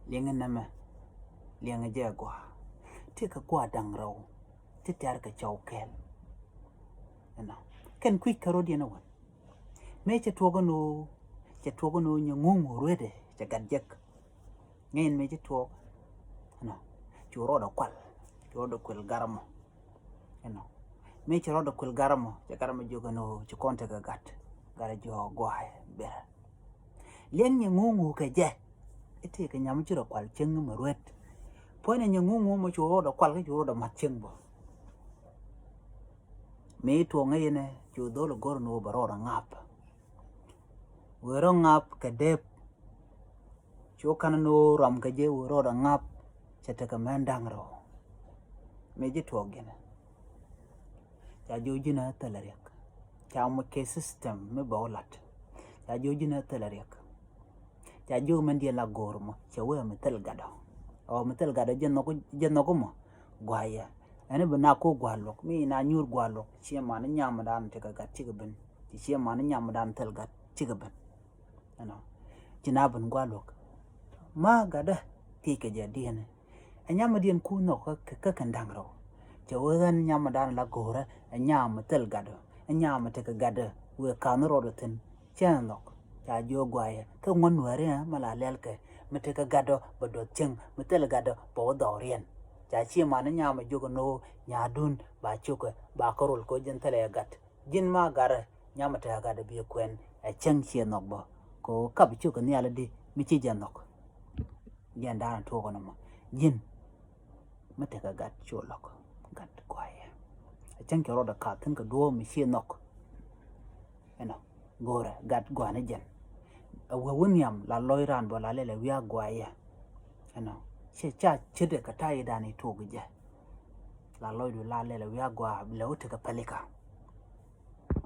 liang nama liang jagwa tika kwa dangrau titar ka chaukel na ken quick karodi na wan me che togo no nyangungu rede cha gadjek ngain me che togo na churo da kwal garamo me che roda kwal garamo cha garamo jogo no che konta ga gat gara jo gwae ber liang nyangungu ka je ite ka nyam chiro kwal cheng ma ruet pone nyangungu mo churo da kwal ka churo da mat cheng bo me to ngai ne chu do lo gor no barora ngap wero ngap ka dep chu kan no ram ka je wero da ngap chata ka mandang ro me je to gene cha jojina talarek cha mo ke system me bawlat cha jojina talarek cha jo man dia la gormo cha we me tel gado o me tel gado jenno ko mo gwaya ane bana ko gwalok mi na nyur gwalok chi ma na nyam dan te ka gat chi gaben chi ma na nyam dan tel gat chi gaben ano jina ban gwalok ma gada ti ke ja diene anyam dien ku no ka kan dang ro che wen nyam dan la gore anyam tel gado anyam te ka gado we ka no ro ten chen nok cha jo gwaya ka ngon ware ma la lel ke me te ka gado bodo chen me tel gado bo do rien cha chi ma na nyama jogo no nyadun ba chuko ba korol ko jen tele gat jin ma gar nyama ta ga da bi kwen a chen chi no bo ko ka bi chuko ni ala di mi chi jan nok jan da to ko no ma jin mata ka gat chu lok gat kwaye a chen ke ro da ka tin ka do mi chi nok eno gore gat gwana jen a wa wonyam la loiran bo la le wi agwaye eno cha chede ka tai dani to guje la loidu la le wi agwa le uta ka palika